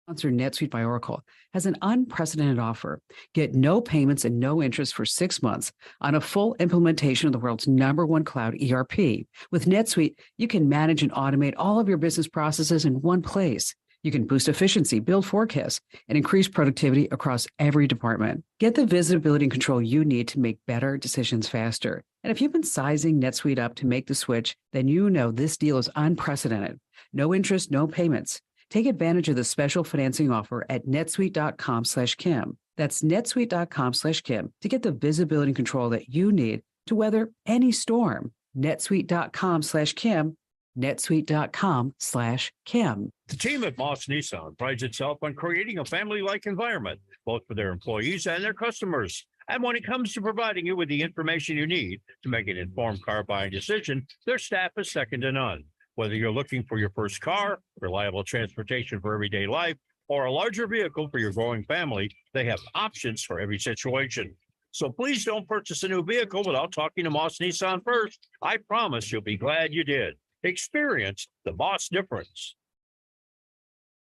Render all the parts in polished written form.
Sponsor NetSuite by Oracle has an unprecedented offer. Get no payments and no interest for 6 months on a full implementation of the world's #1 cloud ERP. With NetSuite, you can manage and automate all of your business processes in one place. You can boost efficiency, build forecasts, and increase productivity across every department. Get the visibility and control you need to make better decisions faster. And if you've been sizing NetSuite up to make the switch, then you know this deal is unprecedented. No interest, no payments. Take advantage of the special financing offer at netsuite.com/Kim. That's netsuite.com/Kim to get the visibility and control that you need to weather any storm. netsuite.com/Kim, netsuite.com/Kim. The team at Moss Nissan prides itself on creating a family-like environment, both for their employees and their customers. And when it comes to providing you with the information you need to make an informed car buying decision, their staff is second to none. Whether you're looking for your first car, reliable transportation for everyday life, or a larger vehicle for your growing family, they have options for every situation. So please don't purchase a new vehicle without talking to Moss Nissan first. I promise you'll be glad you did. Experience the Moss difference.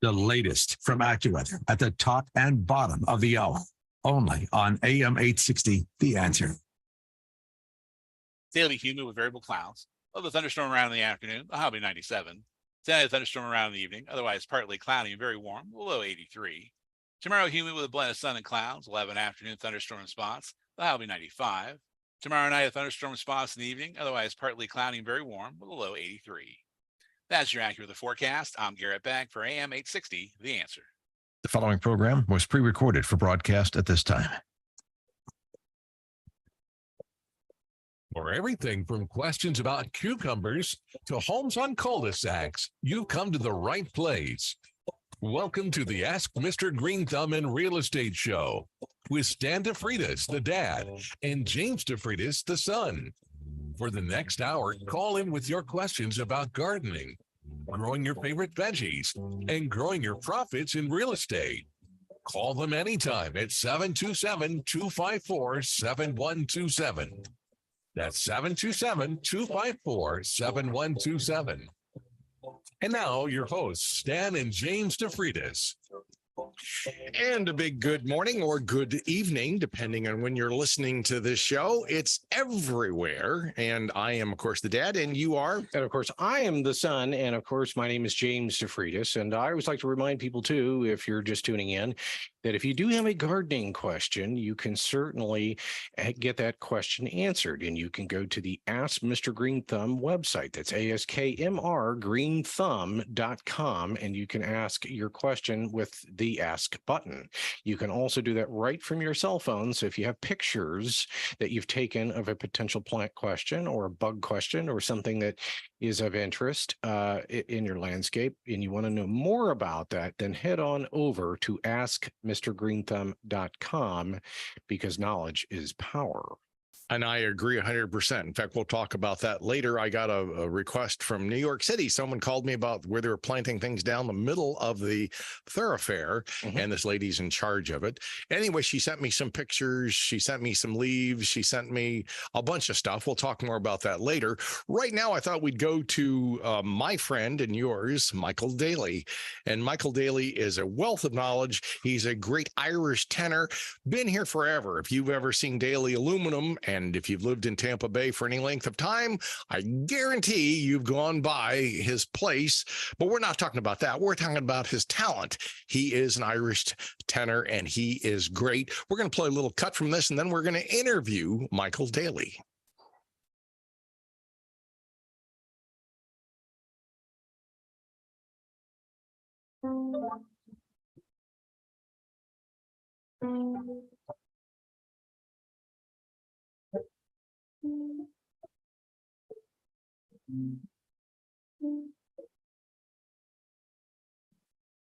The latest from AccuWeather at the top and bottom of the hour, only on AM 860, The Answer. Daily humid with variable clouds. A thunderstorm around in the afternoon, a high will be 97. Tonight, a thunderstorm around in the evening, otherwise partly cloudy and very warm, a low 83. Tomorrow, humid with a blend of sun and clouds, 11 afternoon thunderstorm spots, the high will be 95. Tomorrow night, a thunderstorm spots in the evening, otherwise partly cloudy and very warm, with a low 83. That's your accurate weather forecast. I'm Garrett Beck for AM 860, The Answer. The following program was pre-recorded for broadcast at this time. For everything from questions about cucumbers to homes on cul-de-sacs, you've come to the right place. Welcome to the Ask Mr. Green Thumb in Real Estate Show with Stan DeFreitas, the dad, and James DeFreitas, the son. For the next hour, call in with your questions about gardening, growing your favorite veggies, and growing your profits in real estate. Call them anytime at 727-254-7127. That's 727-254-7127. And now your hosts, Stan and James DeFreitas. And a big good morning or good evening, depending on when you're listening to this show. It's everywhere. And I am, of course, the dad, and you are. And of course, I am the son. And of course, my name is James DeFreitas. And I always like to remind people, too, if you're just tuning in, that if you do have a gardening question, you can certainly get that question answered. And you can go to the Ask Mr. Green Thumb website. That's ASKMR greenthumb.com. And you can ask your question with the Ask button. You can also do that right from your cell phone. So if you have pictures that you've taken of a potential plant question or a bug question or something that is of interest in your landscape, and you want to know more about that, then head on over to askmrgreenthumb.com, because knowledge is power. And I agree 100%. In fact, we'll talk about that later. I got a request from New York City. Someone called me about where they were planting things down the middle of the thoroughfare, and this lady's in charge of it. Anyway, she sent me some pictures. She sent me some leaves. She sent me a bunch of stuff. We'll talk more about that later. Right now, I thought we'd go to my friend and yours, Michael Daly. And Michael Daly is a wealth of knowledge. He's a great Irish tenor, been here forever. If you've ever seen Daly Aluminum, and if you've lived in Tampa Bay for any length of time, I guarantee you've gone by his place. But we're not talking about that. We're talking about his talent. He is an Irish tenor, and he is great. We're going to play a little cut from this, and then we're going to interview Michael Daly.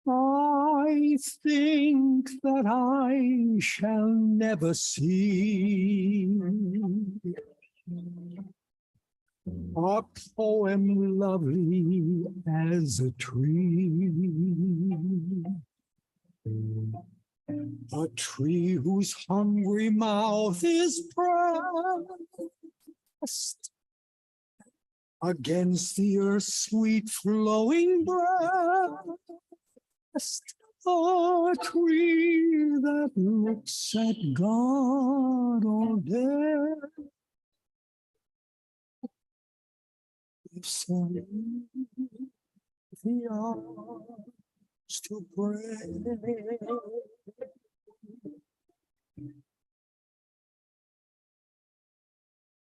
I think that I shall never see a poem lovely as a tree, a tree whose hungry mouth is pressed against the earth's sweet flowing breast, A tree that looks at God all day. If the hours to pray.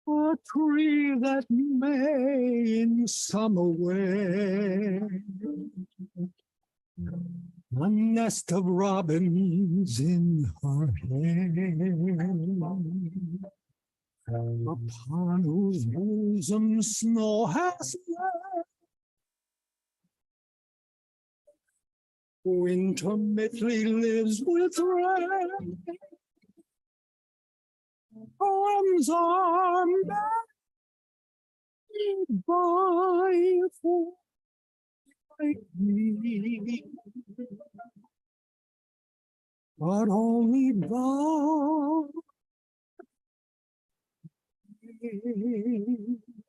A tree that may in summer wear a nest of robins in her hair, upon whose bosom snow has lain, who intermittently lives with rain. Poems are made by fools like me, but only God.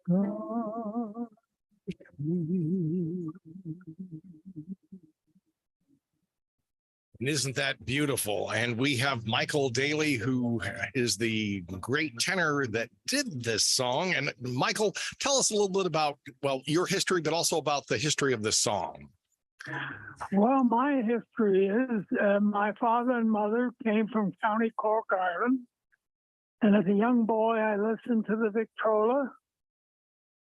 God. And isn't that beautiful? And we have Michael Daly, who is the great tenor that did this song. And Michael, tell us a little bit about, well, your history, but also about the history of this song. Well, my history is my father and mother came from County Cork, Ireland. And as a young boy, I listened to the Victrola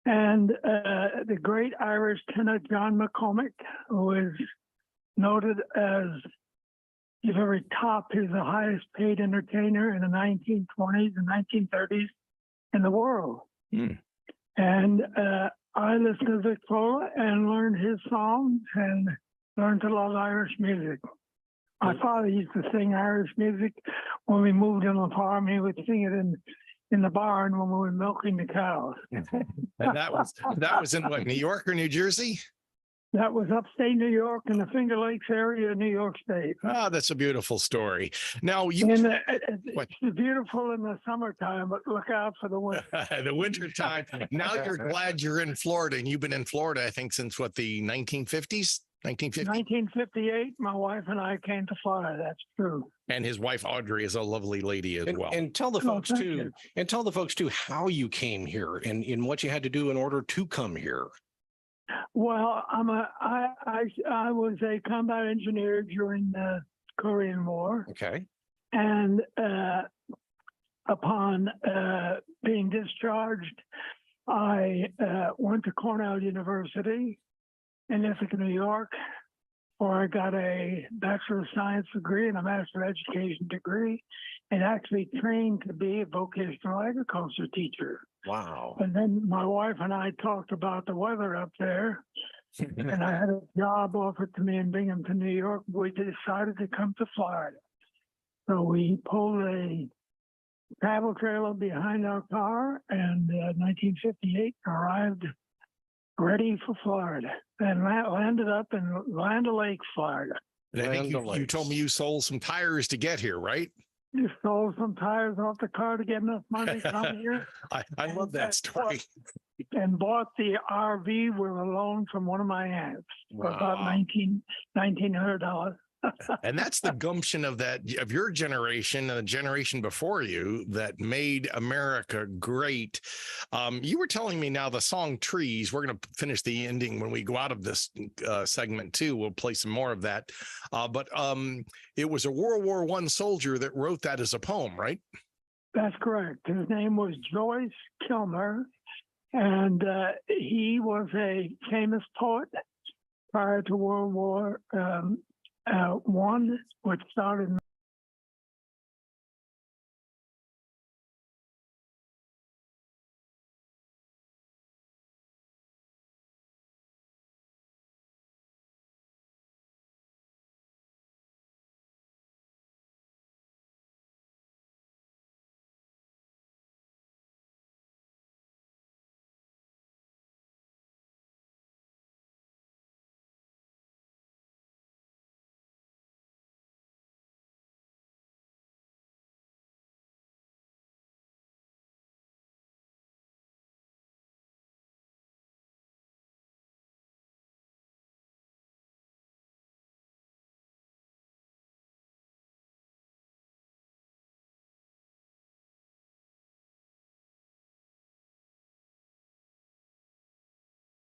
and the great Irish tenor John McCormick, who is noted as the very top. He's the highest paid entertainer in the 1920s and 1930s in the world. And I listened to Victrola and learned his songs and learned to love Irish music. My father used to sing Irish music when we moved on the farm. He would sing it in the barn when we were milking the cows. And that was in what, New York or New Jersey? That was upstate New York in the Finger Lakes area of New York State. Ah, that's a beautiful story. Now, you And it's beautiful in the summertime, but look out for the winter. the winter time. Now you're glad you're in Florida, and you've been in Florida, I think, since what, the 1950s? 1958, my wife and I came to Florida. That's true. And his wife Audrey is a lovely lady as well. And tell the Oh, folks thank too, you. and tell the folks too how you came here and what you had to do in order to come here. Well, I was a combat engineer during the Korean War, Okay. and upon being discharged, I went to Cornell University in Ithaca, New York, where I got a Bachelor of Science degree and a Master of Education degree, and actually trained to be a vocational agriculture teacher. Wow. And then my wife and I talked about the weather up there, and I had a job offered to me in Binghamton, New York. We decided to come to Florida. So we pulled a travel trailer behind our car, and 1958 arrived ready for Florida and landed up in Land O'Lakes, Florida. And I think you told me you sold some tires to get here, right? Just sold some tires off the car to get enough money to come here. I love that story. And bought the RV with a loan from one of my aunts for about $1,900. And that's the gumption of your generation and the generation before you that made America great. You were telling me now the song Trees, we're going to finish the ending when we go out of this segment too. We'll play some more of that. But it was a World War I soldier that wrote that as a poem, right? That's correct. His name was Joyce Kilmer, and he was a famous poet prior to World War I, which started in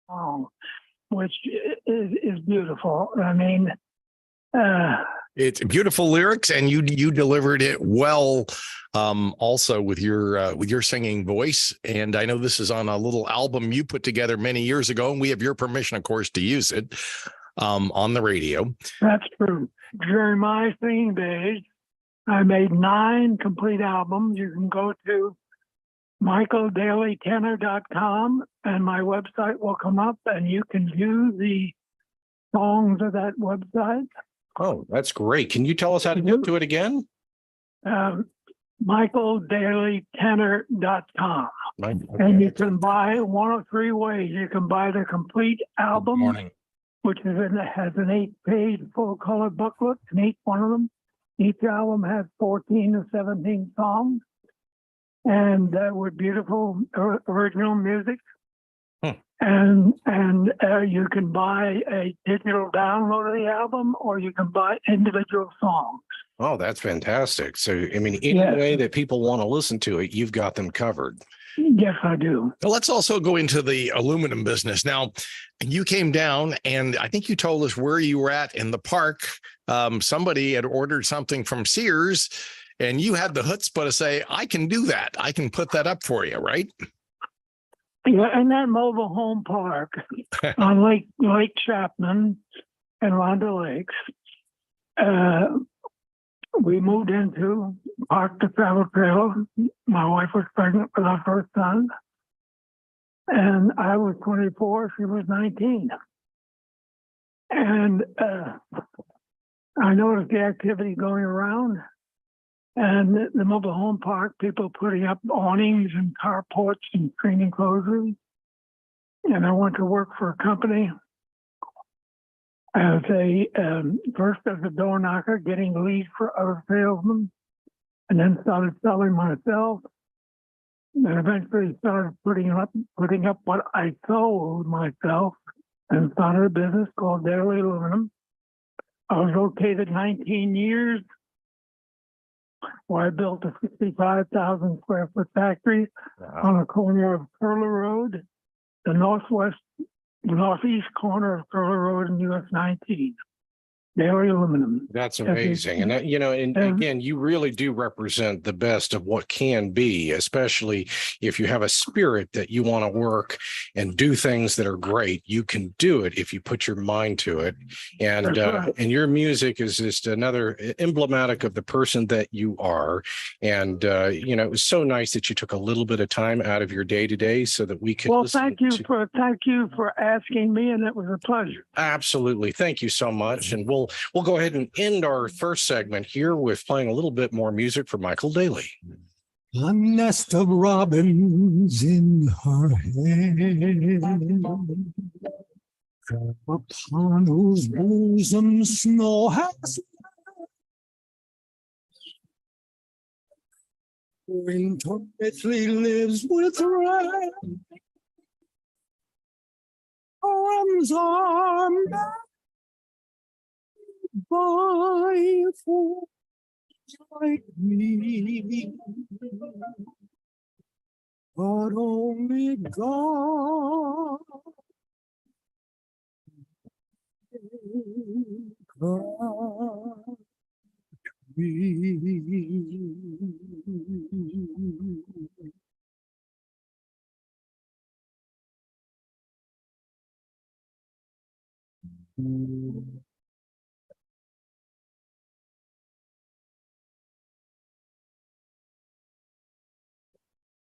song, which is beautiful. I mean, It's beautiful lyrics, and you delivered it well. Also with your singing voice, and I know this is on a little album you put together many years ago, and we have your permission, of course, to use it on the radio. that's true. During my singing days, I made 9 complete albums. You can go to michaeldailytenor.com and my website will come up, and you can view the songs of that website. Oh, that's great. Can you tell us how to get to it again? michaeldailytenor.com. Right. And you can buy one of 3 ways. You can buy the complete album, which has an 8-page full color booklet in each one of them. Each album has 14 or 17 songs, and with beautiful original music. And you can buy a digital download of the album, or you can buy individual songs. Oh, that's fantastic. So, I mean, any way that people want to listen to it, you've got them covered. Yes, I do. Well, let's also go into the aluminum business. Now, you came down, and I think you told us where you were at in the park. Somebody had ordered something from Sears, and you had the chutzpah to say, I can do that. I can put that up for you, right? Yeah, in that mobile home park on Lake Chapman and Ronda Lakes, we moved into parked the travel trailer. My wife was pregnant with our first son, and I was 24. She was 19, and I noticed the activity going around. And the mobile home park, people putting up awnings and carports and screening closures. And I went to work for a company as first as a door knocker, getting leads for other salesmen, and then started selling myself. And eventually started putting up what I sold myself, and started a business called Daily Aluminum. I was located 19 years. Where I built a 65,000 square foot factory on a corner of Curler Road, the northeast corner of Curler Road in US 19. Daily Aluminum. That's amazing. And, and again, you really do represent the best of what can be, especially if you have a spirit that you want to work and do things that are great. You can do it if you put your mind to it. And and your music is just another emblematic of the person that you are. And, it was so nice that you took a little bit of time out of your day to day so that we could. Well, thank you for asking me, and it was a pleasure. Absolutely. Thank you so much. And we'll go ahead and end our first segment here with playing a little bit more music for Michael Daly. A nest of robins in her hand, upon whose bosom snow has winter Italy lives with rain. Arms are by fools like me, but only God could be.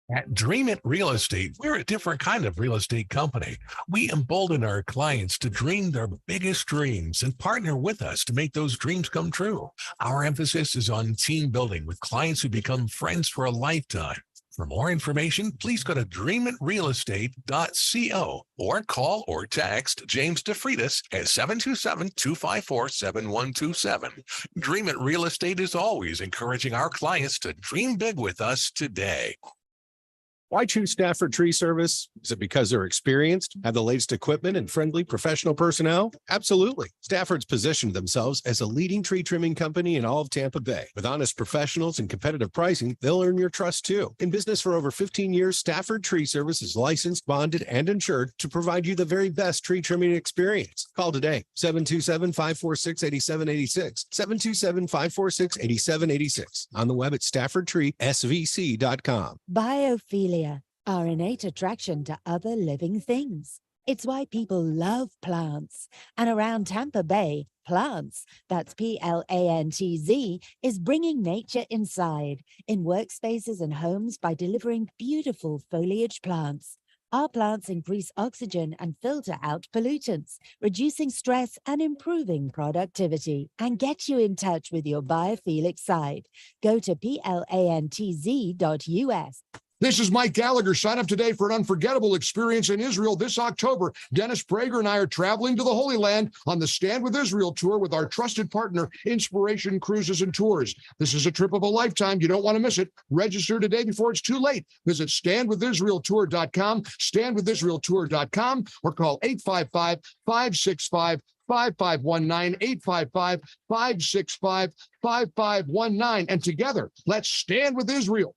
At Dream It Real Estate, we're a different kind of real estate company. We embolden our clients to dream their biggest dreams and partner with us to make those dreams come true. Our emphasis is on team building with clients who become friends for a lifetime. For more information, please go to dreamitrealestate.co or call or text James DeFreitas at 727-254-7127. Dream It Real Estate is always encouraging our clients to dream big with us today. Why choose Stafford Tree Service? Is it because they're experienced, have the latest equipment, and friendly professional personnel? Absolutely. Stafford's positioned themselves as a leading tree trimming company in all of Tampa Bay. With honest professionals and competitive pricing, they'll earn your trust too. In business for over 15 years, Stafford Tree Service is licensed, bonded, and insured to provide you the very best tree trimming experience. Call today, 727-546-8786, 727-546-8786. On the web at staffordtreesvc.com. Biophilia, our innate attraction to other living things. It's why people love plants. And around Tampa Bay, Plants, that's Plantz, is bringing nature inside in workspaces and homes by delivering beautiful foliage plants. Our plants increase oxygen and filter out pollutants, reducing stress and improving productivity. And get you in touch with your biophilic side. Go to plantz.us. This is Mike Gallagher. Sign up today for an unforgettable experience in Israel this October. Dennis Prager and I are traveling to the Holy Land on the Stand With Israel tour with our trusted partner, Inspiration Cruises and Tours. This is a trip of a lifetime. You don't want to miss it. Register today before it's too late. Visit standwithisraeltour.com, standwithisraeltour.com, or call 855-565-5519, 855-565-5519. And together, let's stand with Israel.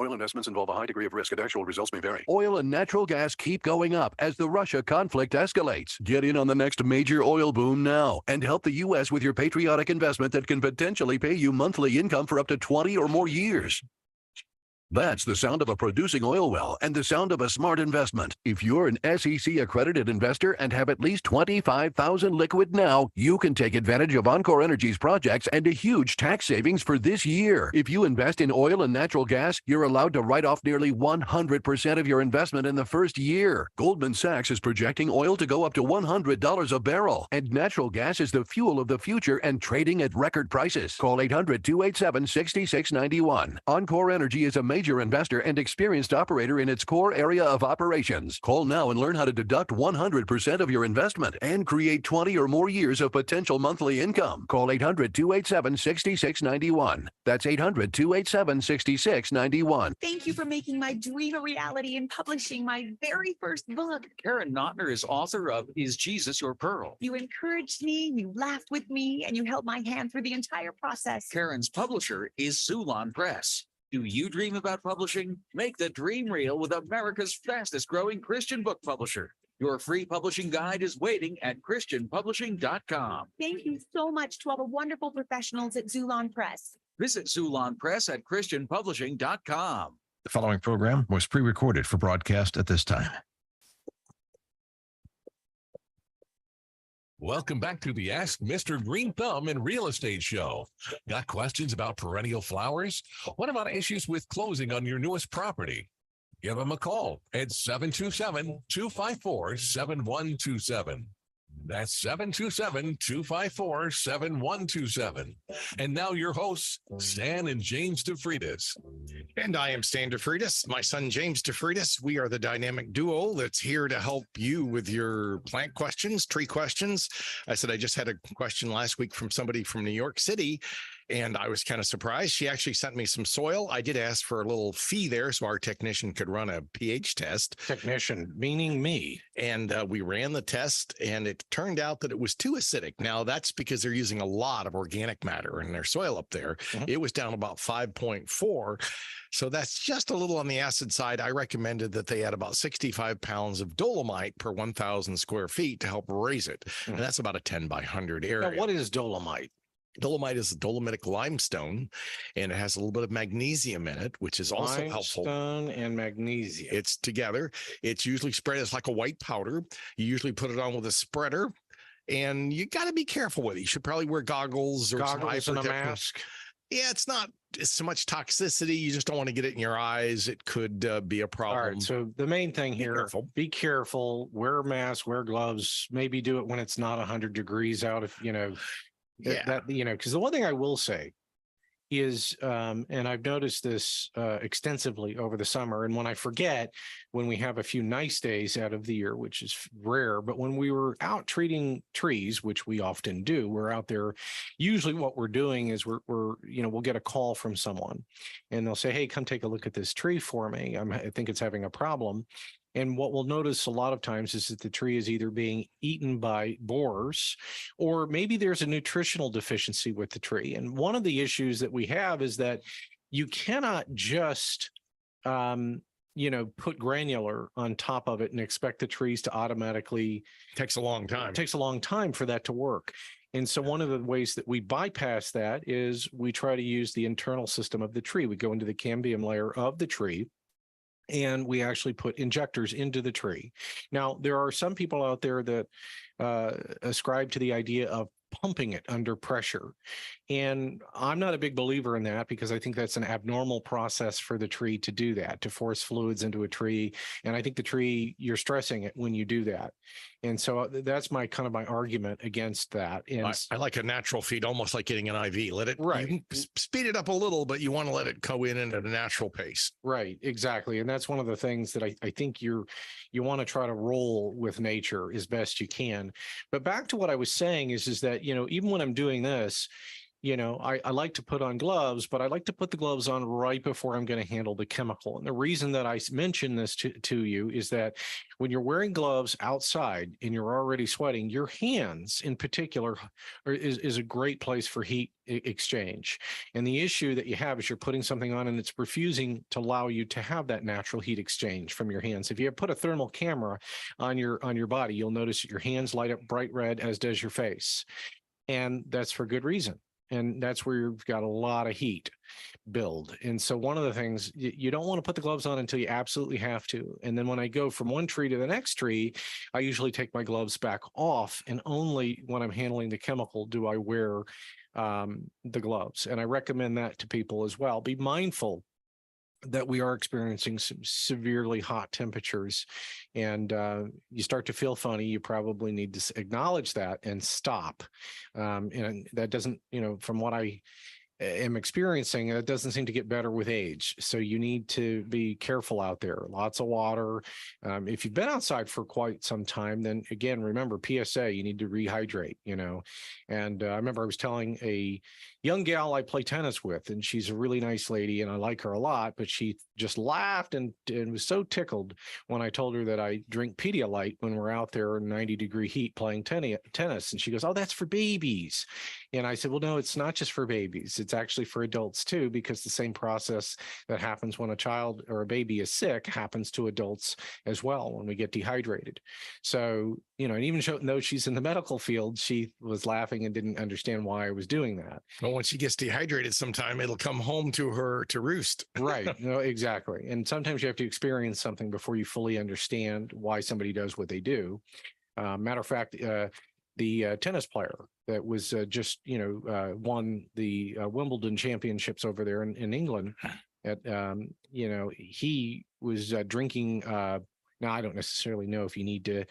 Oil investments involve a high degree of risk and actual results may vary. Oil and natural gas keep going up as the Russia conflict escalates. Get in on the next major oil boom now and help the U.S. with your patriotic investment that can potentially pay you monthly income for up to 20 or more years. That's the sound of a producing oil well and the sound of a smart investment. If you're an SEC accredited investor and have at least $25,000 liquid now, you can take advantage of Encore Energy's projects and a huge tax savings for this year. If you invest in oil and natural gas, you're allowed to write off nearly 100% of your investment in the first year. Goldman Sachs is projecting oil to go up to $100 a barrel, and natural gas is the fuel of the future and trading at record prices. Call 800-287-6691. Encore Energy is a major investor and experienced operator in its core area of operations. Call now and learn how to deduct 100% of your investment and create 20 or more years of potential monthly income. Call 800-287-6691. That's 800-287-6691. Thank you for making my dream a reality and publishing my very first book. Karen Notner is author of Is Jesus Your Pearl? You encouraged me, you laughed with me, and you held my hand through the entire process. Karen's publisher is Zulon Press. Do you dream about publishing? Make the dream real with America's fastest growing Christian book publisher. Your free publishing guide is waiting at christianpublishing.com. Thank you so much to all the wonderful professionals at Zulon Press. Visit Zulon Press at christianpublishing.com. The following program was pre-recorded for broadcast at this time. Welcome back to the Ask Mr. Green Thumb in Real Estate Show. Got questions about perennial flowers? What about issues with closing on your newest property? Give them a call at 727-254-7127. That's 727-254-7127. And now your hosts, Stan and James DeFreitas. And I am Stan DeFreitas, my son James DeFreitas. We are the dynamic duo that's here to help you with your plant questions, tree questions. I said I just had a question last week from somebody from New York City, and I was kind of surprised. She actually sent me some soil. I did ask for a little fee there so our technician could run a pH test. Technician, meaning me. And we ran the test, and it turned out that it was too acidic. Now, that's because they're using a lot of organic matter in their soil up there. Mm-hmm. It was down about 5.4. So that's just a little on the acid side. I recommended that they add about 65 pounds of dolomite per 1,000 square feet to help raise it. Mm-hmm. And that's about a 10 by 100 area. Now, what is dolomite? Dolomite is a dolomitic limestone, and it has a little bit of magnesium in it, which is also helpful. Limestone and magnesium. It's together. It's usually spread as like a white powder. You usually put it on with a spreader, and you got to be careful with it. You should probably wear goggles or and a mask. Yeah, it's not so much toxicity. You just don't want to get it in your eyes. It could be a problem. All right. So the main thing here, be careful, wear a mask, wear gloves, maybe do it when it's not 100 degrees out. If, you know, because the one thing I will say, is, and I've noticed this extensively over the summer, and when I forget, when we have a few nice days out of the year, which is rare, but when we were out treating trees, which we often do, we're out there, usually what we're doing is we'll get a call from someone and they'll say, hey, come take a look at this tree for me. I think it's having a problem. And what we'll notice a lot of times is that the tree is either being eaten by borers, or maybe there's a nutritional deficiency with the tree. And one of the issues that we have is that you cannot just, put granular on top of it and expect the trees to automatically. Takes a long time. It takes a long time for that to work. And so one of the ways that we bypass that is we try to use the internal system of the tree. We go into the cambium layer of the tree, and we actually put injectors into the tree. Now, there are some people out there that ascribe to the idea of pumping it under pressure. And I'm not a big believer in that, because I think that's an abnormal process for the tree to do that, to force fluids into a tree. And I think the tree, you're stressing it when you do that. And so that's my argument against that. And I like a natural feed, almost like getting an IV. Let it, right. You can speed it up a little, but you want to let it go in at a natural pace. Right, exactly. And that's one of the things that I think you want to try to roll with nature as best you can. But back to what I was saying is that, even when I'm doing this, I like to put on gloves, but I like to put the gloves on right before I'm going to handle the chemical. And the reason that I mention this to you is that when you're wearing gloves outside and you're already sweating, your hands in particular is a great place for heat exchange. And the issue that you have is you're putting something on and it's refusing to allow you to have that natural heat exchange from your hands. If you put a thermal camera on your body, you'll notice that your hands light up bright red, as does your face. And that's for good reason. And that's where you've got a lot of heat build. And so one of the things, you don't want to put the gloves on until you absolutely have to. And then when I go from one tree to the next tree, I usually take my gloves back off, and only when I'm handling the chemical do I wear the gloves. And I recommend that to people as well. Be mindful that we are experiencing some severely hot temperatures, and you start to feel funny, you probably need to acknowledge that and stop. And that doesn't, from what I am experiencing, it doesn't seem to get better with age. So you need to be careful out there. Lots of water. If you've been outside for quite some time, then again, remember PSA, you need to rehydrate, And I remember I was telling a young gal I play tennis with, and she's a really nice lady and I like her a lot, but she just laughed and was so tickled when I told her that I drink Pedialyte when we're out there in 90-degree heat playing tennis. And she goes, oh, that's for babies. And I said, well, no, it's not just for babies. It's actually for adults too, because the same process that happens when a child or a baby is sick happens to adults as well when we get dehydrated. So, and even though she's in the medical field, she was laughing and didn't understand why I was doing that. Well, when she gets dehydrated sometime, it'll come home to her to roost. Right. No, exactly. And sometimes you have to experience something before you fully understand why somebody does what they do. Matter of fact, the tennis player that was just, won the Wimbledon championships over there in England. He was drinking. Now, I don't necessarily know if you need to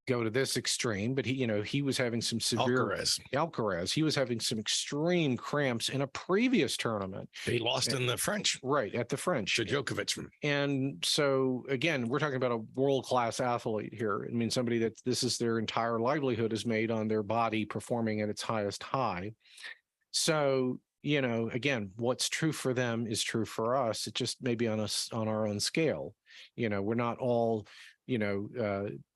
go to this extreme, but he was having some severe Alcaraz. He was having some extreme cramps in a previous tournament. He lost in the French. Right, at the French. To Djokovic. And so, again, we're talking about a world-class athlete here. I mean, somebody that this is their entire livelihood is made on their body performing at its highest high. So, again, what's true for them is true for us. It just may be on our own scale. We're not all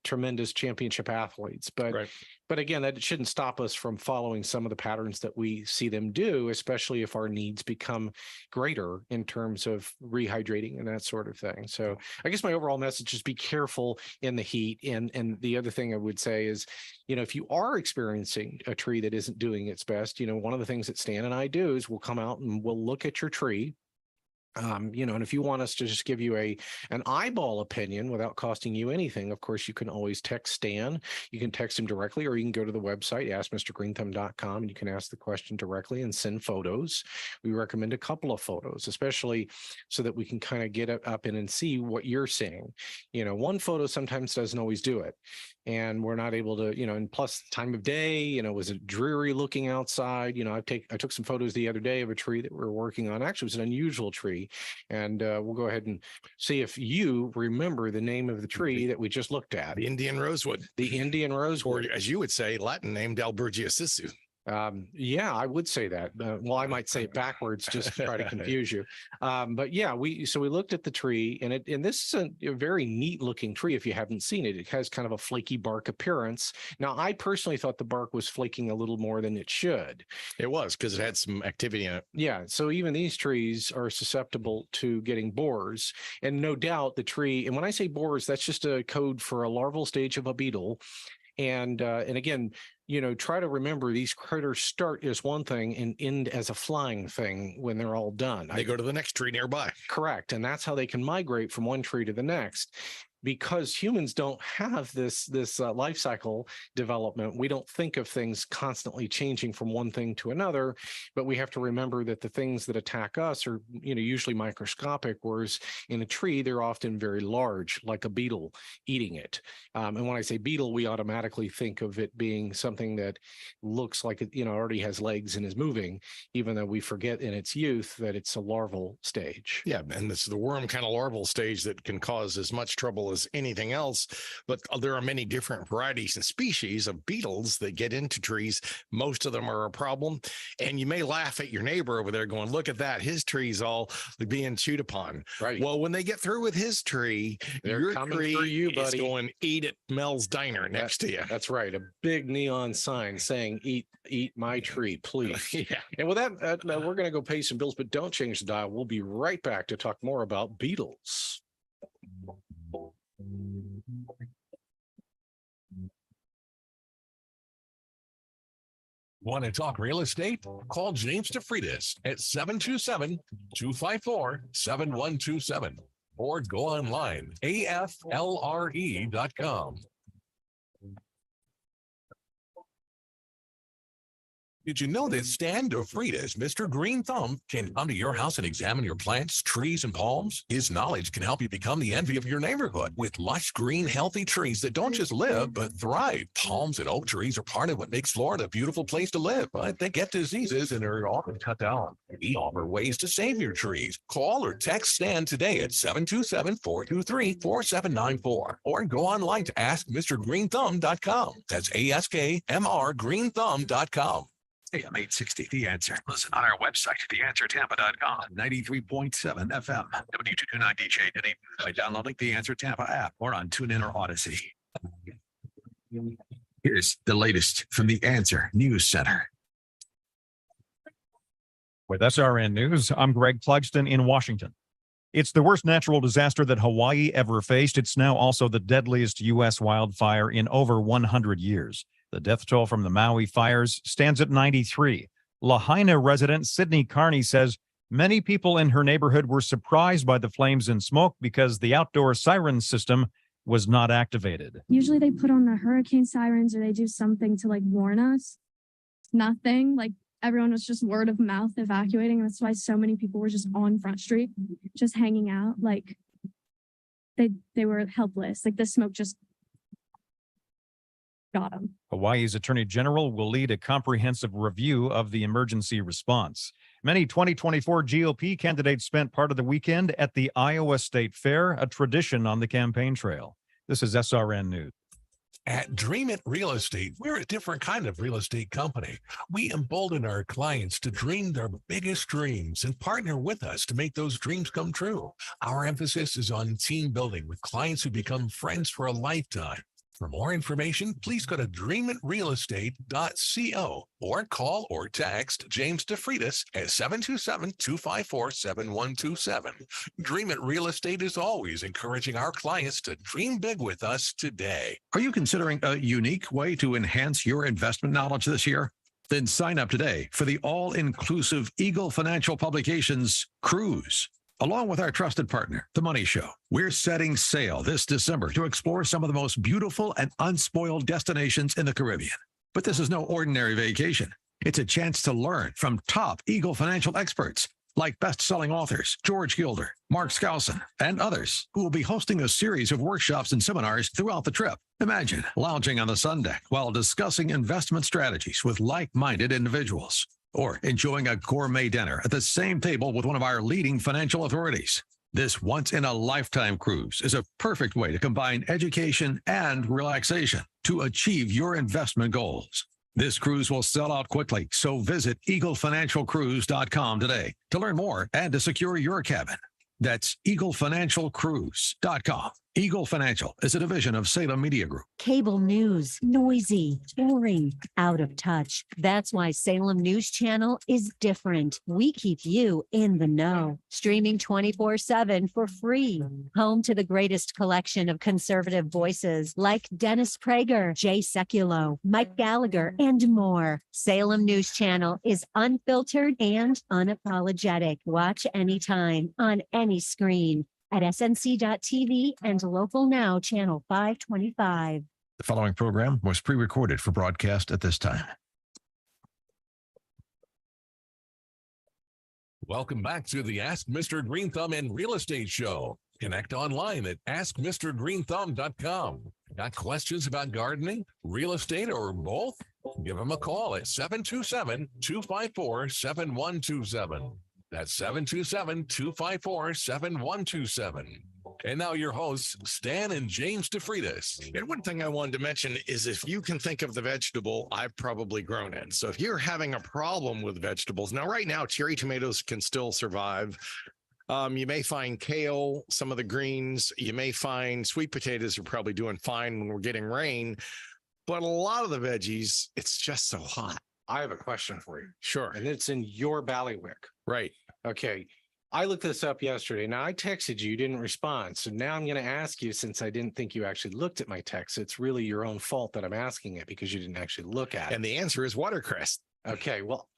tremendous championship athletes, but again, that shouldn't stop us from following some of the patterns that we see them do, especially if our needs become greater in terms of rehydrating and that sort of thing. So I guess my overall message is be careful in the heat. And the other thing I would say is, if you are experiencing a tree that isn't doing its best, one of the things that Stan and I do is we'll come out and we'll look at your tree. And if you want us to just give you an eyeball opinion without costing you anything, of course, you can always text Stan. You can text him directly, or you can go to the website, askmrgreenthumb.com, and you can ask the question directly and send photos. We recommend a couple of photos, especially so that we can kind of get up in and see what you're seeing. One photo sometimes doesn't always do it. And we're not able to, and plus time of day, was it dreary looking outside? I took some photos the other day of a tree that we're working on. Actually, it was an unusual tree. And we'll go ahead and see if you remember the name of the tree that we just looked at. The Indian rosewood. The Indian rosewood. Or as you would say, Latin named Albergia sisu. Yeah, I would say that. Well, I might say it backwards just to try to confuse you. But yeah, we looked at the tree, and this is a very neat looking tree. If you haven't seen it, it has kind of a flaky bark appearance. Now, I personally thought the bark was flaking a little more than it should. It was, because it had some activity in it. Yeah, so even these trees are susceptible to getting borers, and no doubt the tree. And when I say borers, that's just a code for a larval stage of a beetle. And again, try to remember these critters start as one thing and end as a flying thing when they're all done. They go to the next tree nearby. Correct. And that's how they can migrate from one tree to the next. Because humans don't have this life cycle development, we don't think of things constantly changing from one thing to another, but we have to remember that the things that attack us are, usually microscopic, whereas in a tree, they're often very large, like a beetle eating it. And when I say beetle, we automatically think of it being something that looks like it, already has legs and is moving, even though we forget in its youth that it's a larval stage. Yeah, and it's the worm kind of larval stage that can cause as much trouble as anything else. But there are many different varieties and species of beetles that get into trees. Most of them are a problem. And you may laugh at your neighbor over there going, look at that, his tree's all being chewed upon. Right. Well, when they get through with his tree, They're coming for you, buddy. is going, eat at Mel's Diner next to you. That's right. A big neon sign saying, eat my tree, please. Yeah. And with that, we're going to go pay some bills, but don't change the dial. We'll be right back to talk more about beetles. Want to talk real estate? Call James DeFreitas at 727-254-7127 or go online, aflre.com. Did you know that Stan DeFreitas, Mr. Green Thumb, can come to your house and examine your plants, trees, and palms? His knowledge can help you become the envy of your neighborhood with lush, green, healthy trees that don't just live, but thrive. Palms and oak trees are part of what makes Florida a beautiful place to live, but they get diseases and are often cut down. We offer ways to save your trees. Call or text Stan today at 727-423-4794 or go online to askmrgreenthumb.com. That's ASKMRgreenthumb.com. AM 860, The Answer. Listen on our website, theanswertampa.com, 93.7 FM, W229DJ, by downloading the Answer Tampa app or on TuneIn or Odyssey. Here's the latest from the Answer News Center. With SRN News, I'm Greg Clugston in Washington. It's the worst natural disaster that Hawaii ever faced. It's now also the deadliest U.S. wildfire in over 100 years. The death toll from the Maui fires stands at 93. Lahaina resident Sydney Carney says many people in her neighborhood were surprised by the flames and smoke because the outdoor siren system was not activated. Usually they put on the hurricane sirens or they do something to warn us. Nothing. Everyone was just word of mouth evacuating. And that's why so many people were just on Front Street, just hanging out. They were helpless. The smoke just got them. Hawaii's Attorney General will lead a comprehensive review of the emergency response. Many 2024 GOP candidates spent part of the weekend at the Iowa State Fair, a tradition on the campaign trail. This is SRN News. At Dream It Real Estate, we're a different kind of real estate company. We embolden our clients to dream their biggest dreams and partner with us to make those dreams come true. Our emphasis is on team building with clients who become friends for a lifetime. For more information, please go to dreamitrealestate.co or call or text James DeFreitas at 727-254-7127. Dream It Real Estate is always encouraging our clients to dream big with us today. Are you considering a unique way to enhance your investment knowledge this year? Then sign up today for the all-inclusive Eagle Financial Publications Cruise. Along with our trusted partner, The Money Show, we're setting sail this December to explore some of the most beautiful and unspoiled destinations in the Caribbean. But this is no ordinary vacation. It's a chance to learn from top Eagle financial experts like best-selling authors George Gilder, Mark Skousen, and others who will be hosting a series of workshops and seminars throughout the trip. Imagine lounging on the sun deck while discussing investment strategies with like-minded individuals, or enjoying a gourmet dinner at the same table with one of our leading financial authorities. This once-in-a-lifetime cruise is a perfect way to combine education and relaxation to achieve your investment goals. This cruise will sell out quickly, so visit eaglefinancialcruise.com today to learn more and to secure your cabin. That's eaglefinancialcruise.com. Eagle Financial is a division of Salem Media Group. Cable news, noisy, boring, out of touch. That's why Salem News Channel is different. We keep you in the know. Streaming 24/7 for free. Home to the greatest collection of conservative voices like Dennis Prager, Jay Sekulow, Mike Gallagher, and more. Salem News Channel is unfiltered and unapologetic. Watch anytime on any screen at snc.tv and Local Now Channel 525. The following program was pre-recorded for broadcast at this time. Welcome back to the Ask Mr. Green Thumb and Real Estate Show. Connect online at askmrgreenthumb.com. Got questions about gardening, real estate, or both? Give them a call at 727-254-7127. That's 727-254-7127. And now your hosts, Stan and James DeFreitas. And one thing I wanted to mention is if you can think of the vegetable, I've probably grown it. So if you're having a problem with vegetables, now right now, cherry tomatoes can still survive. You may find kale, some of the greens. You may find sweet potatoes are probably doing fine when we're getting rain. But a lot of the veggies, it's just so hot. I have a question for you. Sure. And it's in your bailiwick. Right. Okay. I looked this up yesterday. Now I texted you, you didn't respond. So now I'm going to ask you, since I didn't think you actually looked at my text, it's really your own fault that I'm asking it because you didn't actually look at it. And the answer is watercress. Okay. Well,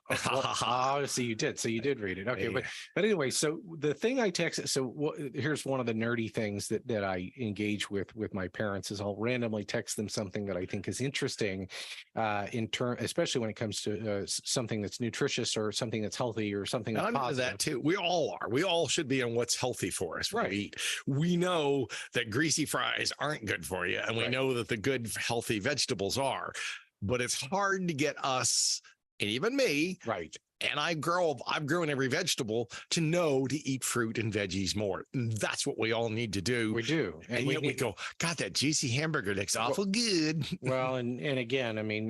so you did. So you did read it. Okay. Yeah. But anyway, so the thing I texted, here's one of the nerdy things that I engage with my parents is I'll randomly text them something that I think is interesting especially when it comes to something that's nutritious or something that's healthy or something that's I'm into positive. that too. We all are. We all should be on what's healthy for us. Right. We eat. We know that greasy fries aren't good for you. And we know that the good, healthy vegetables are. But it's hard to get us, and even me, right? And I've grown every vegetable to know to eat fruit and veggies more. And that's what we all need to do. We do. And yet we go, God, that juicy hamburger looks awful good. Well, and again, I mean,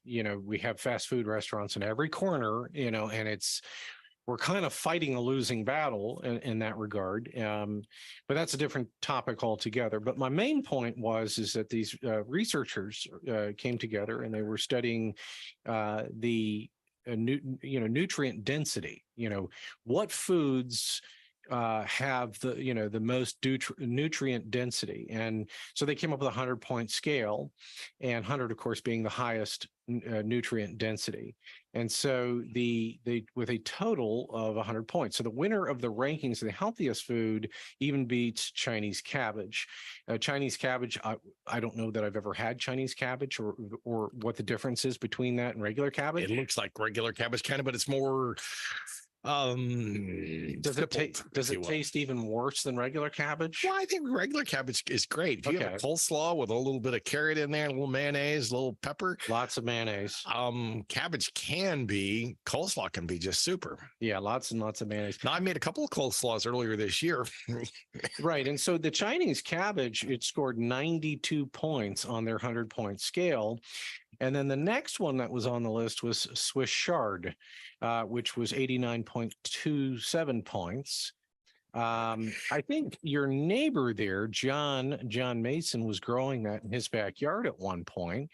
we have fast food restaurants in every corner, and we're kind of fighting a losing battle in that regard. But that's a different topic altogether. But my main point is that these researchers came together and they were studying the nutrient density. What foods have the most nutrient density, and so they came up with a 100-point scale, and 100, of course, being the highest nutrient density. And so with a total of 100 points. So the winner of the rankings of the healthiest food even beats Chinese cabbage. Chinese cabbage, I don't know that I've ever had Chinese cabbage or what the difference is between that and regular cabbage. It looks like regular cabbage kind of, but it's more does it taste even worse than regular cabbage? Well, I think regular cabbage is great. If you have a coleslaw with a little bit of carrot in there, a little mayonnaise, a little pepper, lots of mayonnaise. Coleslaw can be just super. Yeah, lots and lots of mayonnaise. Now, I made a couple of coleslaws earlier this year. Right. And so the Chinese cabbage, it scored 92 points on their 100-point scale. And then the next one that was on the list was Swiss chard, which was 89.27 points. I think your neighbor there, John Mason, was growing that in his backyard at one point.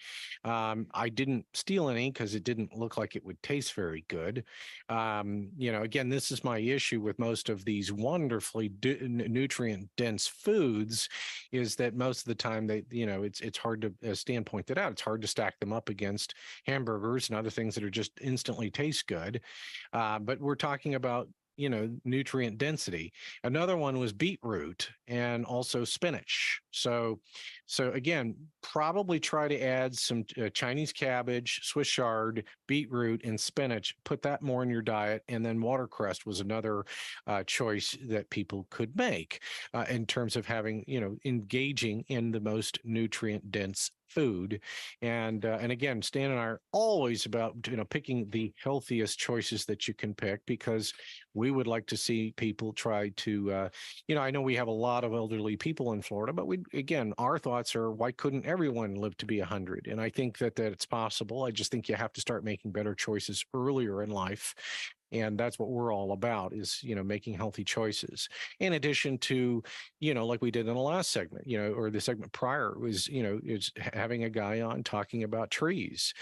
I didn't steal any because it didn't look like it would taste very good. Again, this is my issue with most of these wonderfully nutrient dense foods, is that most of the time it's hard to, as Stan pointed out, it's hard to stack them up against hamburgers and other things that are just instantly taste good. But we're talking about nutrient density. Another one was beetroot and also spinach. So again, probably try to add some Chinese cabbage, Swiss chard, beetroot, and spinach. Put that more in your diet. And then watercress was another choice that people could make in terms of having, engaging in the most nutrient dense food. And again, Stan and I are always about, picking the healthiest choices that you can pick, because we would like to see people try to, I know we have a lot of elderly people in Florida, but our thoughts are, why couldn't everyone live to be 100? And I think that it's possible. I just think you have to start making better choices earlier in life. And that's what we're all about, is, making healthy choices. In addition to, like we did in the last segment, or the segment prior was, is having a guy on talking about trees,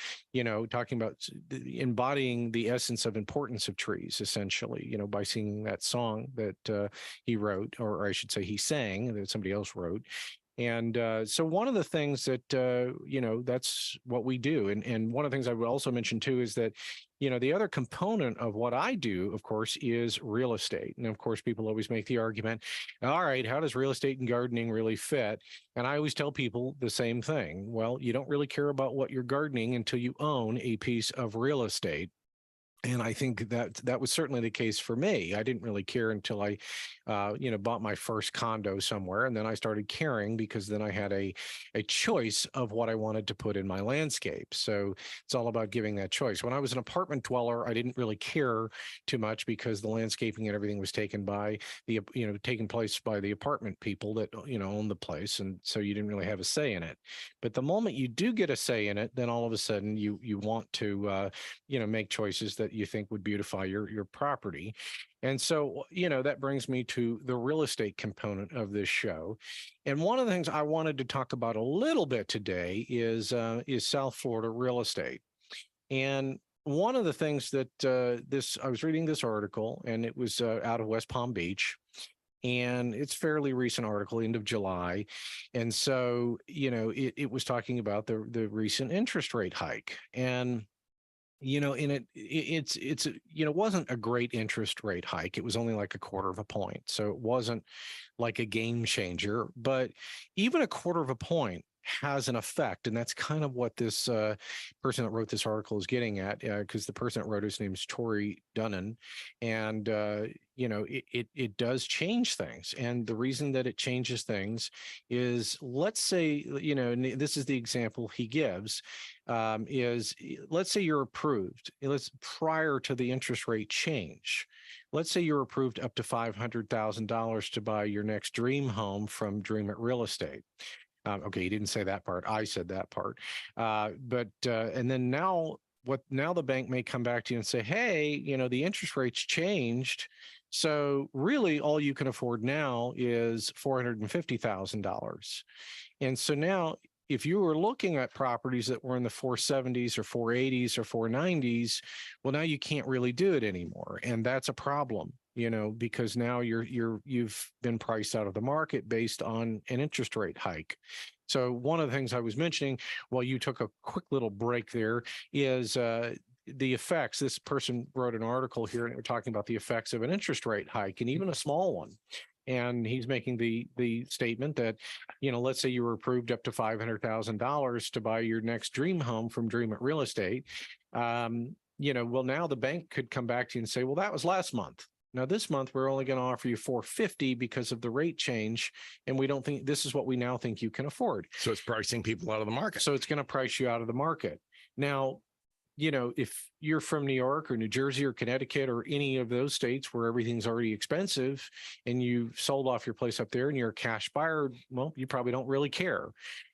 talking about embodying the essence of importance of trees, essentially, by singing that song that he wrote, or I should say he sang, that somebody else wrote. And so one of the things that, that's what we do. And one of the things I would also mention too is that, the other component of what I do, of course, is real estate. And of course, people always make the argument, all right, how does real estate and gardening really fit? And I always tell people the same thing. Well, you don't really care about what you're gardening until you own a piece of real estate. And I think that was certainly the case for me. I didn't really care until I, bought my first condo somewhere. And then I started caring, because then I had a choice of what I wanted to put in my landscape. So it's all about giving that choice. When I was an apartment dweller, I didn't really care too much, because the landscaping and everything was taken place by the apartment people that, owned the place. And so you didn't really have a say in it. But the moment you do get a say in it, then all of a sudden you want to, make choices that you think would beautify your property. And so, that brings me to the real estate component of this show. And one of the things I wanted to talk about a little bit today is South Florida real estate. And one of the things that I was reading this article, and it was out of West Palm Beach. And it's a fairly recent article, end of July. And so, it was talking about the recent interest rate hike. And it wasn't a great interest rate hike. It was only like 1/4 point. So it wasn't like a game changer, but even 1/4 point has an effect. And that's kind of what this person that wrote this article is getting at, because the person that wrote his name is Tori Dunnan. And, it does change things. And the reason that it changes things is, let's say, and this is the example he gives, is let's say you're approved. Prior to the interest rate change. Let's say you're approved up to $500,000 to buy your next dream home from Dream It Real Estate. Okay, he didn't say that part. I said that part. And then now the bank may come back to you and say, hey, the interest rates changed. So really all you can afford now is $450,000. And so now, if you were looking at properties that were in the 470s or 480s or 490s, well, now you can't really do it anymore. And that's a problem, because now you've been priced out of the market based on an interest rate hike. So one of the things I was mentioning while you took a quick little break there is the effects. This person wrote an article here, and they're talking about the effects of an interest rate hike, and even a small one. And he's making the statement that, let's say you were approved up to $500,000 to buy your next dream home from Dream It Real Estate. Well, now the bank could come back to you and say, well, that was last month. Now this month, we're only going to offer you $450 because of the rate change. And we don't think this is what we now think you can afford. So it's pricing people out of the market. So it's going to price you out of the market. Now, if you're from New York or New Jersey or Connecticut or any of those states where everything's already expensive and you've sold off your place up there and you're a cash buyer, well, you probably don't really care.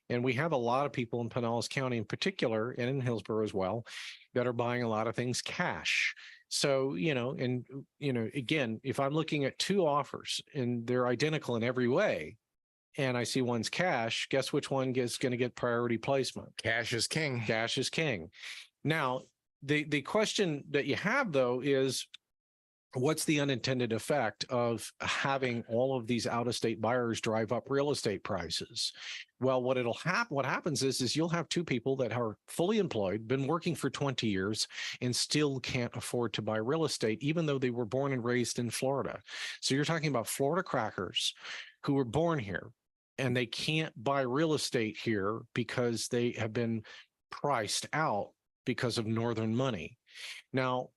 And we have a lot of people in Pinellas County in particular, and in Hillsborough as well, that are buying a lot of things cash. So, again, if I'm looking at two offers and they're identical in every way, and I see one's cash, guess which one is going to get priority placement? Cash is king. Cash is king. Now, the question that you have, though, is what's the unintended effect of having all of these out-of-state buyers drive up real estate prices? Well, what happens is you'll have two people that are fully employed, been working for 20 years, and still can't afford to buy real estate, even though they were born and raised in Florida. So you're talking about Florida crackers who were born here, and they can't buy real estate here because they have been priced out because of northern money. Now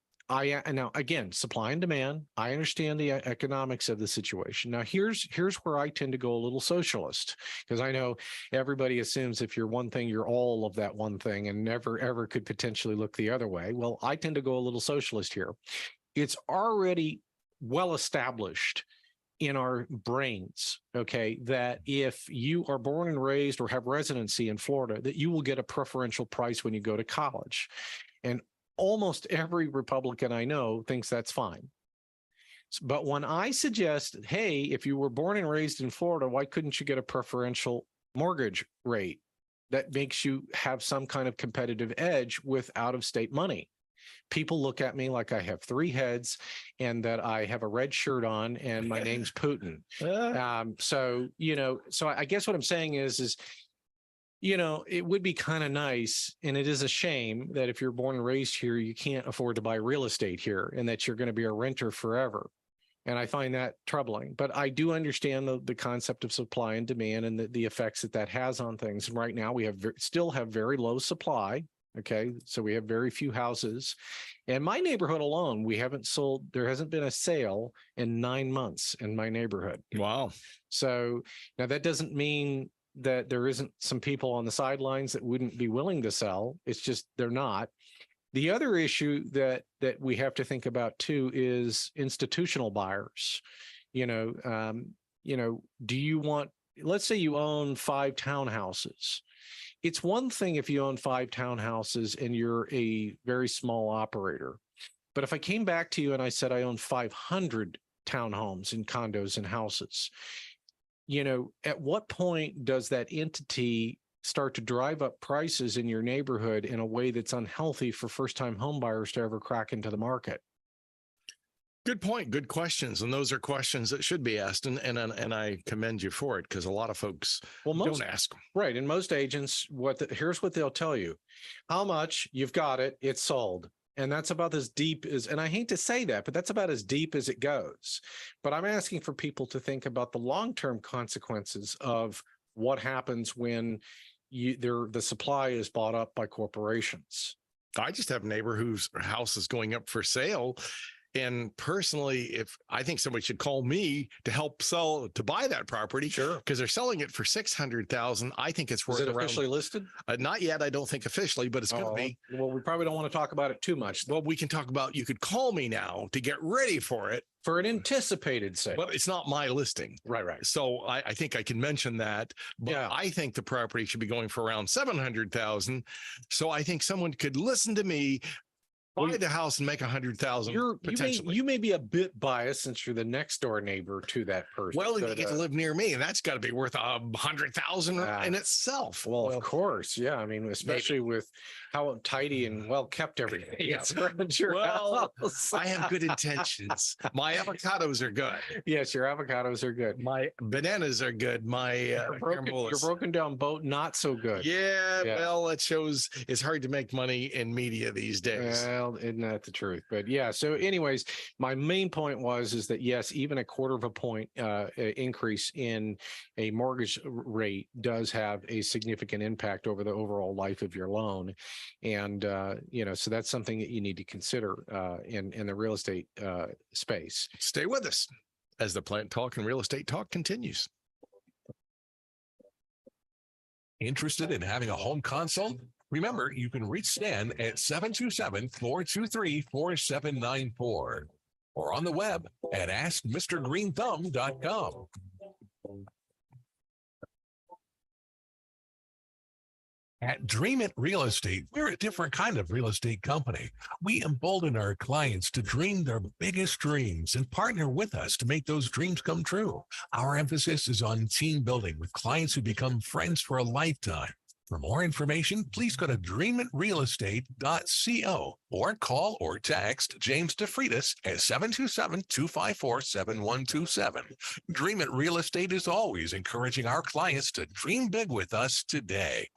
again, supply and demand. I understand the economics of the situation. Now here's where I tend to go a little socialist, because I know everybody assumes if you're one thing, you're all of that one thing and never ever could potentially look the other way. Well, I tend to go a little socialist here. It's already well established in our brains, okay, that if you are born and raised or have residency in Florida, that you will get a preferential price when you go to college. And almost every Republican I know thinks that's fine. But when I suggest, hey, if you were born and raised in Florida, why couldn't you get a preferential mortgage rate that makes you have some kind of competitive edge with out-of-state money? People look at me like I have three heads and that I have a red shirt on and my name's Putin. So I guess what I'm saying is, it would be kind of nice, and it is a shame that if you're born and raised here, you can't afford to buy real estate here and that you're going to be a renter forever. And I find that troubling. But I do understand the concept of supply and demand and the effects that has on things. And right now we still have very low supply. Okay, so we have very few houses. In my neighborhood alone, there hasn't been a sale in 9 months in my neighborhood. Wow. So now that doesn't mean that there isn't some people on the sidelines that wouldn't be willing to sell. It's just they're not. The other issue that we have to think about too is institutional buyers. Do you want, let's say you own 5 townhouses. It's one thing if you own 5 townhouses and you're a very small operator. But if I came back to you and I said I own 500 townhomes and condos and houses, at what point does that entity start to drive up prices in your neighborhood in a way that's unhealthy for first-time home buyers to ever crack into the market? Good point. Good questions. And those are questions that should be asked. And I commend you for it, because a lot of folks don't ask them. Right. And most agents, here's what they'll tell you. How much? You've got it. It's sold. And that's about as deep as, and I hate to say that, but that's about as deep as it goes. But I'm asking for people to think about the long-term consequences of what happens when the supply is bought up by corporations. I just have a neighbor whose house is going up for sale. And personally, if I think somebody should call me to help to buy that property, sure, because they're selling it for $600,000. I think it's worth. Is it officially listed? Not yet. I don't think officially, but it's going to be. Well, we probably don't want to talk about it too much. Well, we can talk about. You could call me now to get ready for it. For an anticipated sale. But it's not my listing. Right. So I think I can mention that. But yeah. I think the property should be going for around $700,000. So I think someone could listen to me, buy the house and make $100,000 potentially. You may be a bit biased since you're the next door neighbor to that person. Well, you get to live near me, and that's got to be worth $100,000 in itself. Well, of course, yeah. I mean, especially with how tidy and well kept everything is around your house. I have good intentions. My avocados are good. Yes, your avocados are good. My bananas are good. My your broken down boat not so good. Yeah, well, it shows it's hard to make money in media these days. Well, isn't that the truth? But yeah, so anyways, my main point is that yes, even a 1/4 point increase in a mortgage rate does have a significant impact over the overall life of your loan. And, so that's something that you need to consider in the real estate space. Stay with us as the Plant Talk and Real Estate Talk continues. Interested in having a home consult? Remember, you can reach Stan at 727-423-4794 or on the web at askmrgreenthumb.com. At Dream It Real Estate, we're a different kind of real estate company. We embolden our clients to dream their biggest dreams and partner with us to make those dreams come true. Our emphasis is on team building with clients who become friends for a lifetime. For more information, please go to dreammentrealestate.co or call or text James DeFreitas at 727-254-7127. Dream It Real Estate is always encouraging our clients to dream big with us today.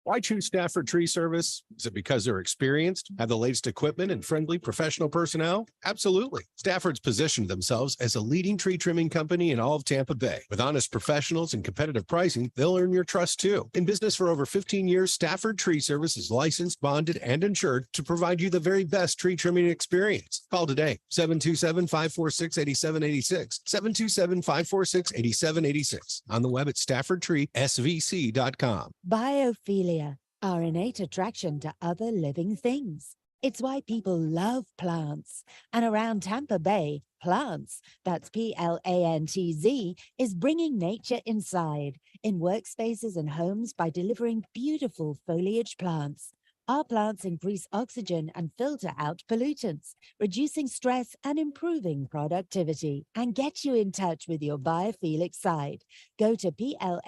Why choose Stafford Tree Service? Is it because they're experienced, have the latest equipment, and friendly professional personnel? Absolutely. Stafford's positioned themselves as a leading tree trimming company in all of Tampa Bay. With honest professionals and competitive pricing, they'll earn your trust too. In business for over 15 years, Stafford Tree Service is licensed, bonded, and insured to provide you the very best tree trimming experience. Call today, 727-546-8786, 727-546-8786. On the web at staffordtreesvc.com. Biophilia, our innate attraction to other living things. It's why people love plants. And around Tampa Bay, Plants, that's Plantz, is bringing nature inside in workspaces and homes by delivering beautiful foliage plants. Our plants increase oxygen and filter out pollutants, reducing stress and improving productivity. And get you in touch with your biophilic side. Go to plantz.us.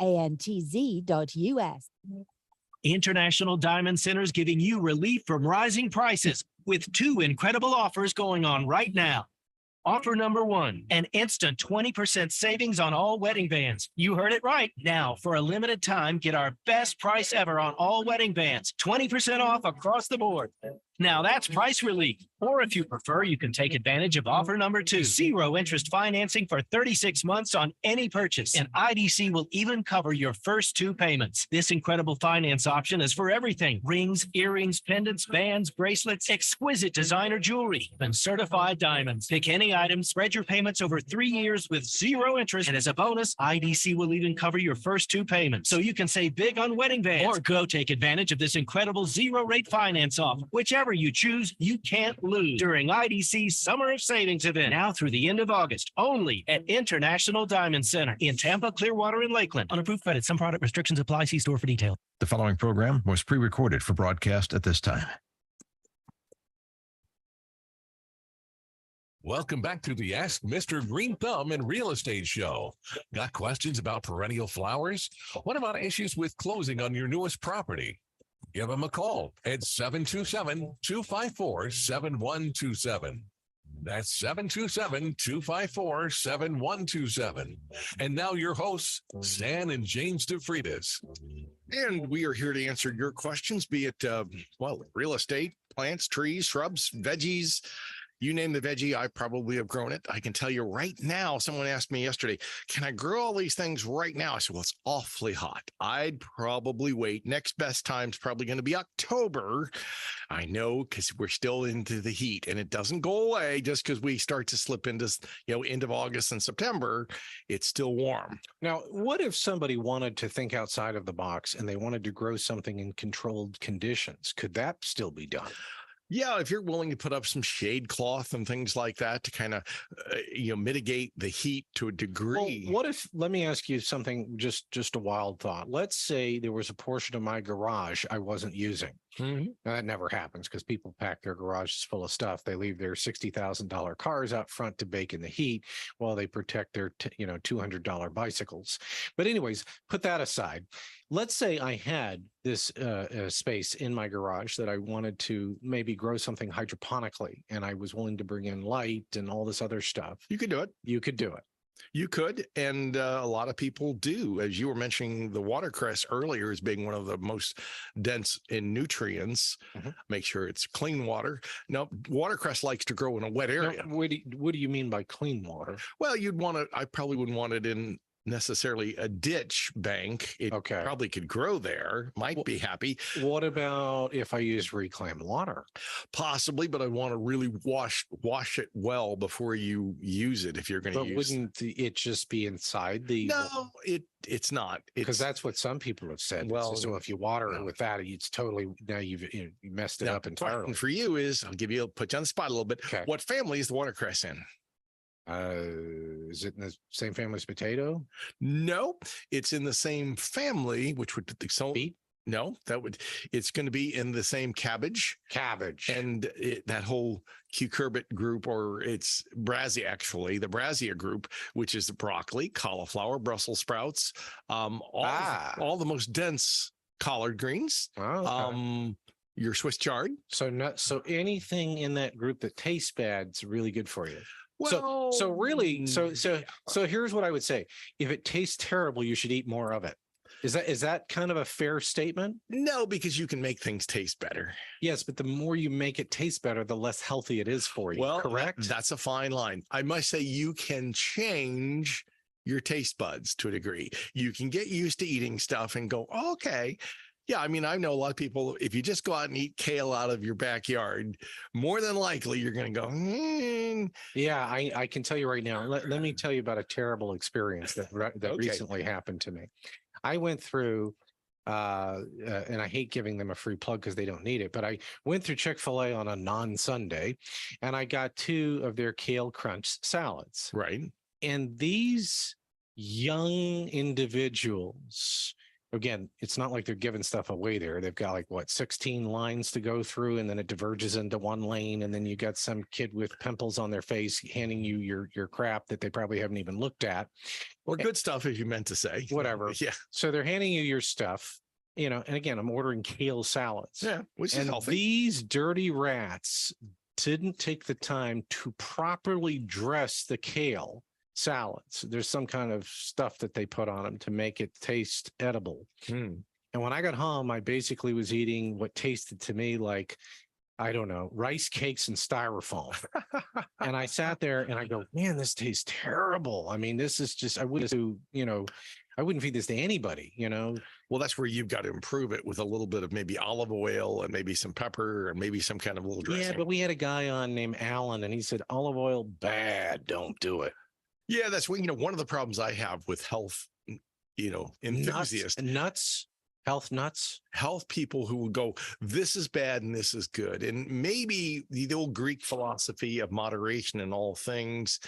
International Diamond Center is giving you relief from rising prices with two incredible offers going on right now. Offer number one, an instant 20% savings on all wedding bands. You heard it right. Now, for a limited time, get our best price ever on all wedding bands. 20% off across the board. Now that's price relief. Or if you prefer, you can take advantage of offer number two, 0 interest financing for 36 months on any purchase. And IDC will even cover your first 2 payments. This incredible finance option is for everything: rings, earrings, pendants, bands, bracelets, exquisite designer jewelry, and certified diamonds. Pick any item, spread your payments over 3 years with 0 interest. And as a bonus, IDC will even cover your first 2 payments. So you can save big on wedding bands or go take advantage of this incredible 0 rate finance offer. Whichever you choose, you can't lose during IDC's Summer of Savings event now through the end of August, only at International Diamond Center in Tampa, Clearwater, and Lakeland. On approved credit, some product restrictions apply. See store for detail. The following program was pre-recorded for broadcast at this time. Welcome back to the Ask Mr. Green Thumb and Real Estate Show. Got questions about perennial flowers? What about issues with closing on your newest property? Give them a call at 727-254-7127. That's 727-254-7127. And now your hosts, Stan and James DeFreitas. And we are here to answer your questions, be it, real estate, plants, trees, shrubs, veggies. You name the veggie, I probably have grown it. I can tell you right now, someone asked me yesterday, can I grow all these things right now? I said, well, it's awfully hot. I'd probably wait. Next best time is probably going to be October. I know, because we're still into the heat, and it doesn't go away just because we start to slip into, end of August and September. It's still warm. Now, what if somebody wanted to think outside of the box and they wanted to grow something in controlled conditions? Could that still be done? Yeah, if you're willing to put up some shade cloth and things like that to kind of, mitigate the heat to a degree. Well, what if, let me ask you something, just a wild thought. Let's say there was a portion of my garage I wasn't using. Mm-hmm. Now, that never happens because people pack their garages full of stuff. They leave their $60,000 cars out front to bake in the heat while they protect their, $200 bicycles. But anyways, put that aside. Let's say I had this space in my garage that I wanted to maybe grow something hydroponically, and I was willing to bring in light and all this other stuff. You could do it. You could do it. You could, and a lot of people do. As you were mentioning, the watercress earlier as being one of the most dense in nutrients. Mm-hmm. Make sure it's clean water. Now, watercress likes to grow in a wet area. Now, what do you mean by clean water? Well, I probably wouldn't want it in necessarily a ditch bank. It probably could grow there, might be happy. What about if I use reclaimed water? Possibly, but I want to really wash it well before you use it if you're going to use it. But wouldn't it just be inside the... No, it's not. Because that's what some people have said. Well, so if you water it with that, it's totally, now you've messed it up entirely. And for you is, put you on the spot a little bit. Okay. What family is the watercress in? Is it in the same family as potato? No, it's in the same family, which would beet? No, it's going to be in the same cabbage, and that whole cucurbit group, or it's Brassica, actually, the Brassica group, which is the broccoli, cauliflower, Brussels sprouts, all the most dense collard greens, Oh, your Swiss chard. so anything in that group that tastes bad is really good for you. Well, so really, so here's what I would say: if it tastes terrible, you should eat more of it. Is that kind of a fair statement? No, because you can make things taste better. Yes, but the more you make it taste better, the less healthy it is for you. Well, correct? That's a fine line. I must say, you can change your taste buds to a degree. You can get used to eating stuff and go, okay. Yeah, I mean, I know a lot of people, if you just go out and eat kale out of your backyard, more than likely you're going to go, Yeah, I can tell you right now. Let me tell you about a terrible experience that Okay. recently happened to me. I went through, and I hate giving them a free plug because they don't need it, but I went through Chick-fil-A on a non-Sunday, and I got 2 of their kale crunch salads. Right. And these young individuals, again, it's not like they're giving stuff away there. They've got 16 lines to go through, and then it diverges into one lane, and then you got some kid with pimples on their face handing you your crap that they probably haven't even looked at. Or good stuff, if you meant to say. Whatever. Yeah. So they're handing you your stuff, and again, I'm ordering kale salads. Yeah, which is healthy. These dirty rats didn't take the time to properly dress the kale salads. There's some kind of stuff that they put on them to make it taste edible. And when I got home, I basically was eating what tasted to me like, I don't know, rice cakes and styrofoam. And I sat there and I go, man, this tastes terrible. I mean, this is just, I wouldn't feed this to anybody, Well, that's where you've got to improve it with a little bit of maybe olive oil and maybe some pepper and maybe some kind of little dressing. Yeah, but we had a guy on named Alan, and he said, olive oil, bad, don't do it. Yeah, that's what, one of the problems I have with health, enthusiasts. Health people who will go, this is bad and this is good. And maybe the old Greek philosophy of moderation in all things.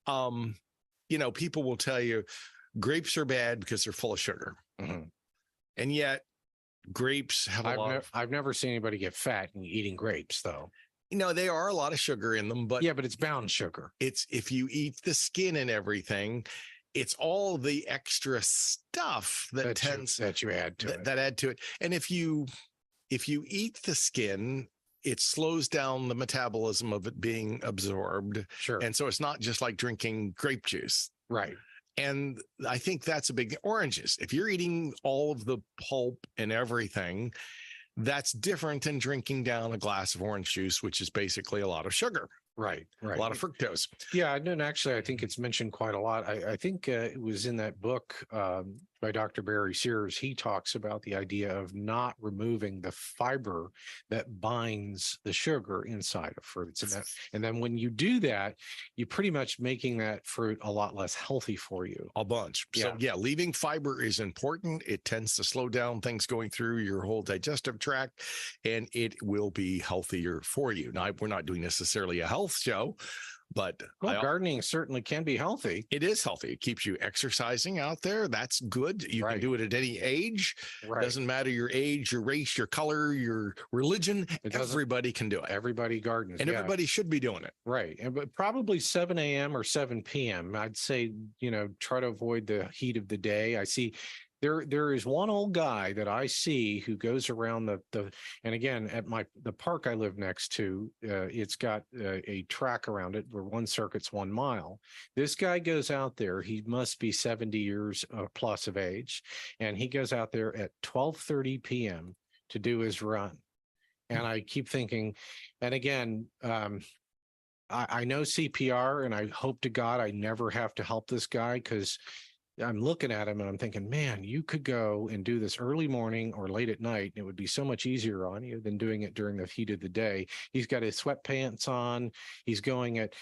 People will tell you grapes are bad because they're full of sugar. Mm-hmm. And yet grapes have I've never seen anybody get fat eating grapes, though. There are a lot of sugar in them, but but it's brown sugar. It's if you eat the skin and everything, it's all the extra stuff that you add to it. That add to it. And if you eat the skin, it slows down the metabolism of it being absorbed. Sure. And so it's not just like drinking grape juice. Right. And I think that's a big oranges. If you're eating all of the pulp and everything, that's different than drinking down a glass of orange juice, which is basically a lot of sugar. Right. A lot of fructose. Yeah, and actually, I think it's mentioned quite a lot. I think it was in that book by Dr. Barry Sears. He talks about the idea of not removing the fiber that binds the sugar inside of fruits. And then when you do that, you're pretty much making that fruit a lot less healthy for you. A bunch. So leaving fiber is important. It tends to slow down things going through your whole digestive tract, and it will be healthier for you. Now, we're not doing necessarily a health show, but gardening certainly can be healthy. It is healthy. It keeps you exercising out there. That's good. You can do it at any age. Right. Doesn't matter your age, your race, your color, your religion. Everybody can do it. Everybody gardens. And everybody should be doing it. Right. But probably 7 a.m. or 7 p.m. I'd say, try to avoid the heat of the day. I see there is one old guy that I see who goes around and again, at the park I live next to, it's got a track around it where one circuit's 1 mile. This guy goes out there. He must be 70 years plus of age. And he goes out there at 12:30 p.m. to do his run. And I keep thinking, and again, I know CPR, and I hope to God I never have to help this guy, because I'm looking at him and I'm thinking, man, you could go and do this early morning or late at night, and it would be so much easier on you than doing it during the heat of the day. He's got his sweatpants on. He's going at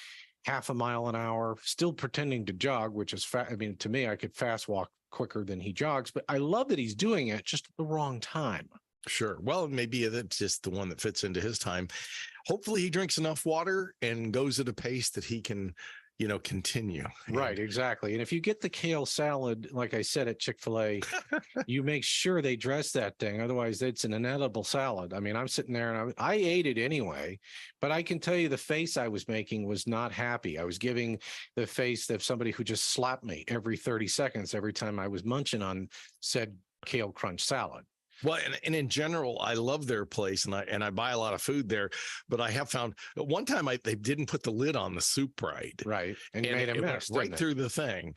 half a mile an hour, still pretending to jog, which is to me, I could fast walk quicker than he jogs, but I love that he's doing it just at the wrong time. Sure. Well, maybe it's just the one that fits into his time. Hopefully he drinks enough water and goes at a pace that he can continue. Right, exactly. And if you get the kale salad, like I said, at Chick-fil-A, you make sure they dress that thing. Otherwise, it's an inedible salad. I mean, I'm sitting there and I ate it anyway, but I can tell you the face I was making was not happy. I was giving the face of somebody who just slapped me every 30 seconds every time I was munching on said kale crunch salad. Well, and in general, I love their place, and I buy a lot of food there. But I have found one time they didn't put the lid on the soup right, and made a it mess went right didn't it? through the thing.